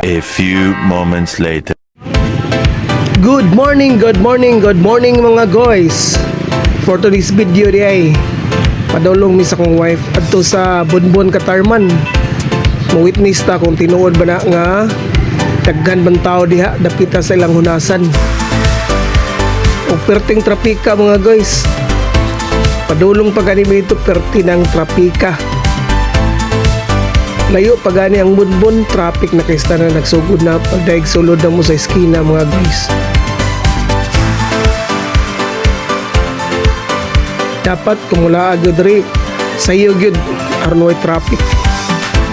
A few moments later. Good morning mga guys. For today's video ay padulong mi sa kong wife adto sa Bonbon Katarman. Mo-witness ta kung tinuod ba na nga daghan bang tao diha dapita sa ilang hunasan. O perting trapika mga guys. Padulong pa gani mi ito perti ng trapika. Layo pa gani ang Bonbon, traffic na kaysta na nagsugod na pagdaig sulod na mo sa eskina mga guys. Dapat kumula agad rin sayo gyud aron way traffic.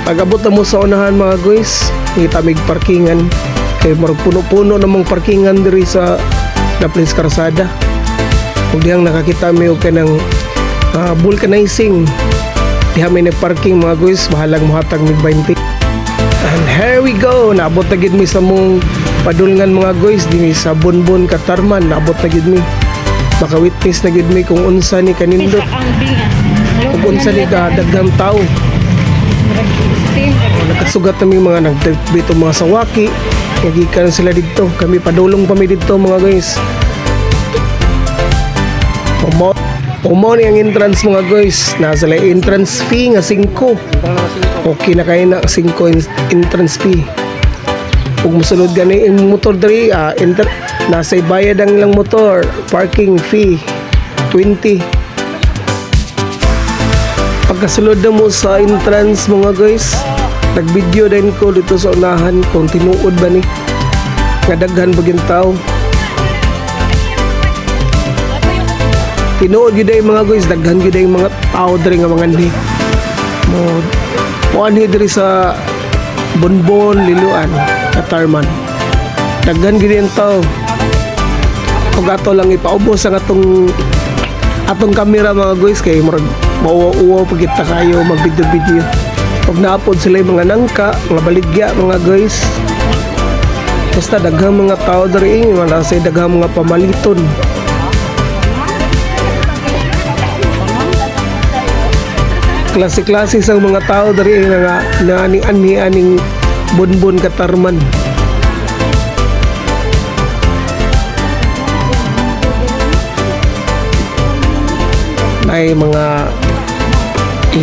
Pag abot na mo sa unahan mga guys, kita mig parkingan kay marag puno-puno namang parkingan diri sa Naples Karsada. Kung dihang nakakita mi og kanang vulcanizing diha may nagparking mga guys, bahalang muhatag mig 20. And here we go, naabot na gid mi sa mong padulngan mga guys dinhi sa Bonbon Katarman. Naabot na gid mi, maka-witness na gid mi kung unsa ni kanindot, kung unsa ni kadaghang tao. Nakasugat na mi mga nagdito mga sawaki, nagikan sila dito, kami padulong pa mi dito mga guys. Umo ni ang entrance mga guys, nasa lang entrance fee nga 5. Okay na kayo na 5 entrance fee. Kung musunod gani yung motor diri, nasa bayad ang ilang motor, parking fee 20. Pagkasulod na mo sa entrance mga guys, nag-video din ko dito sa unahan kung tinuod ba ni nga daghan baging tao. Tinuod gyud ay mga guys, daghan gyud ay mga tao diri nga mga ni. Mo ani diri sa Bonbon Liloan, Katarman. Daghan gyud ang tao. Kung ato lang ipaubos ang atong kamera mga guys kay murag mauwa-uwa pag kita kayo mag-video-video. Pag naapod sila yung mga nangka, mga baligya mga guys. Basta daghang mga tao diri, wala say daghang mga pamaliton. Klase-klase sa mga tao dari nga aning Bonbon Katarman. May mga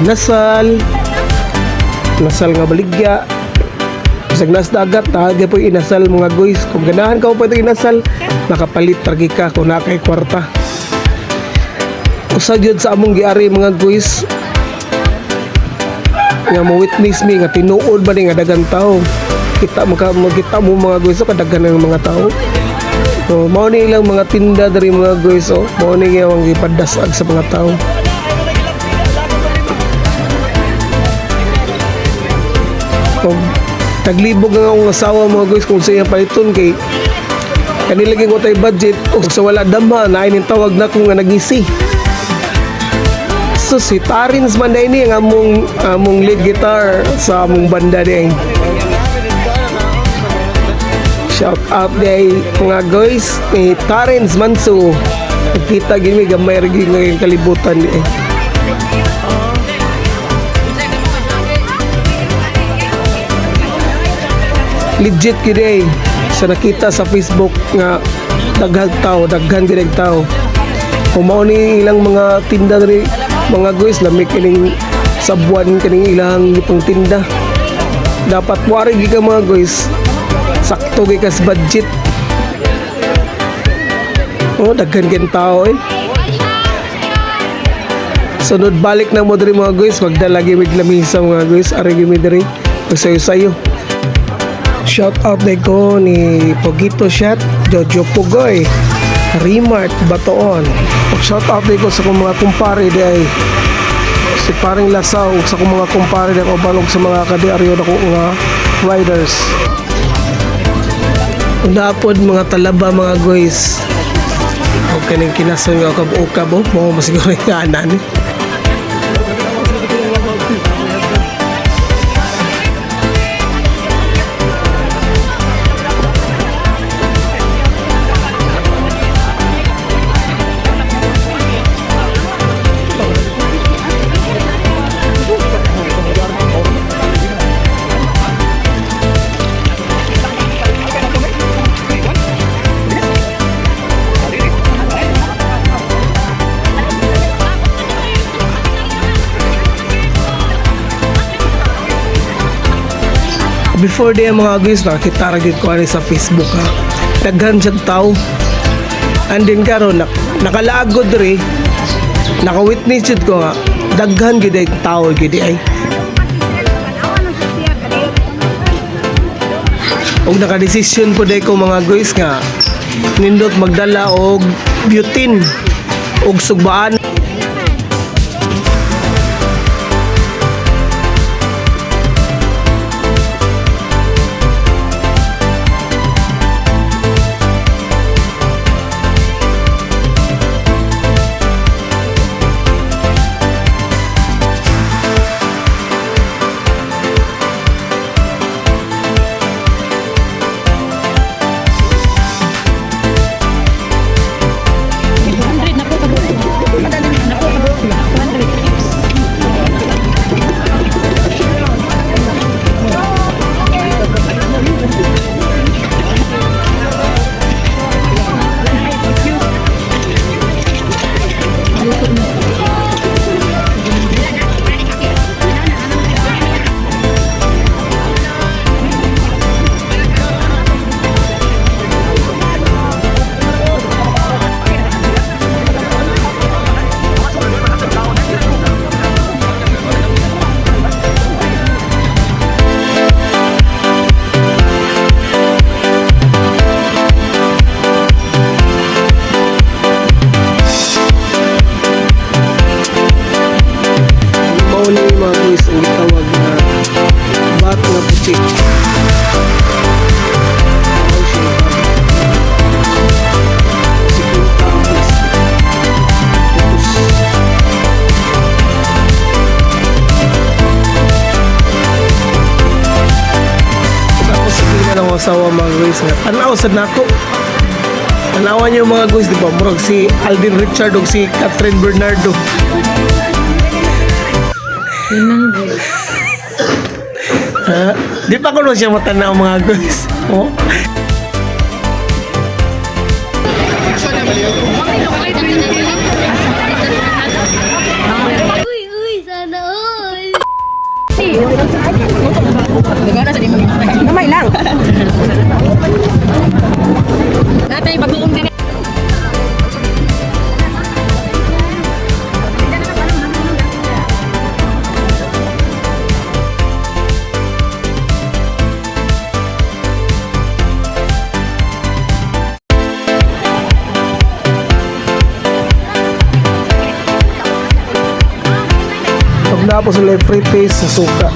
inasal nga baligya. Bisag nas dagat taga po inasal mga guys. Kung ganahan ka pa ito inasal, nakapalit targi ka kung nakay kwarta. Usa gyud sa among giari mga guys nga mo-witness mi nga tinuod ba ni nga daghang tao. Kita mo mga guys so kadaghan ng mga tao. So mao ni ilang mga tinda diri mga guys, so mao ni nga ang gipadasag sa mga tao. So taglibog nga akong asawa mga guys kung sa iya paliton kay kanilaging ko tay budget o sa wala damha na ning tawag na ko nga nagisi. So si Tarins man na ini ang among lead guitar sa among banda din. Shout out day mga guys ni Tarins Manso. Kita gini gamay ragi ng kalibutan ni. Legit gid sa nakita sa Facebook nga daghan gid tao. Kumao ni ilang mga tinda diri mga guys, lamig kining sabuan kining ilang itong tinda. Dapat wari gi ka mga guys, sakto gi ka sa budget. Daghan ken tao sunod balik na mo diri mga guys, magdala gi mig lamisa mga guys, ari gi mi diri pagsayo-sayo. Shout out day ko ni Pogito Shot, Jojo Pugoy, Remart Batoon. Shout out din ko sa kong mga kumpare day si Paring Lasaw, sa kong mga kumpare day ko balog sa mga kadiaryo na ko nga riders. Unapod mga talaba mga guys, o kaning kinason nga ukab-ukab mo masiguro nga anan. before day mga guys, nakita ra gid ko ani sa Facebook ha. Daghan siya tao. And then karon nakalaagod diri. Naka-witness jud ko nga daghan gid ay tao gid ay. Og naka-decision po day ko mga guys nga nindot magdala og butane og sugbaan. Asawa mga guys nga tanaw sad nako. Tanawan niyo mga guys di ba murag si Alden Richard ug si Catherine Bernardo. Ha? Di pa ko siya matanaw mga guys. Oh. Uy, sana all. Kamay lang. Natay pag-uong din. Pagdapo sa free taste sa suka.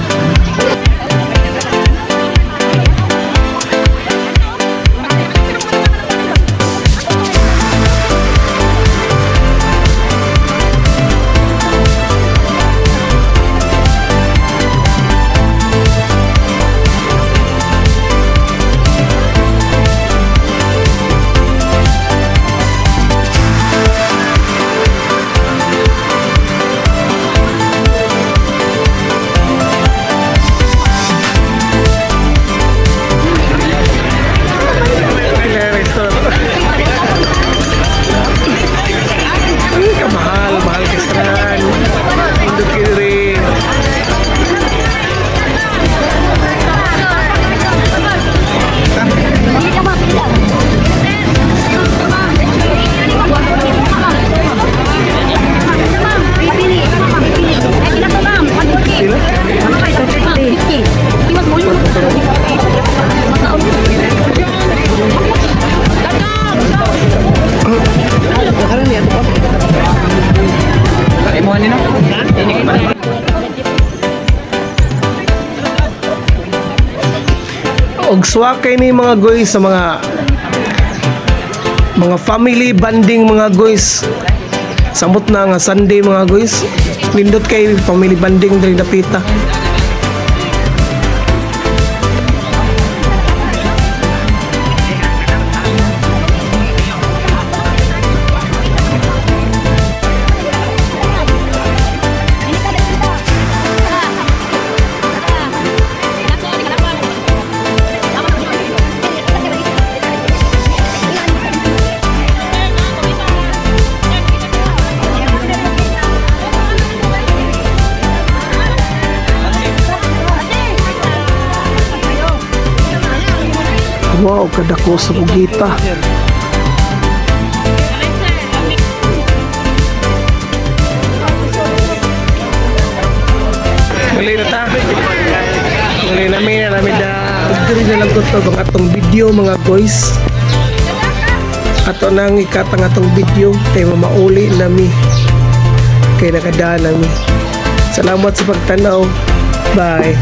Og swakay ni mga guys sa mga family bonding mga guys. Samot na nga Sunday mga guys. Nindot kay family bonding diri dapita. Wow, kadako sa bugita. Mali na ta. Mali namin na diri na lang ko to ang atong video mga guys. Ato nang ikatang atong video kay mamauli nami. Kay nakadaan nami. Salamat sa pagtanaw. Bye.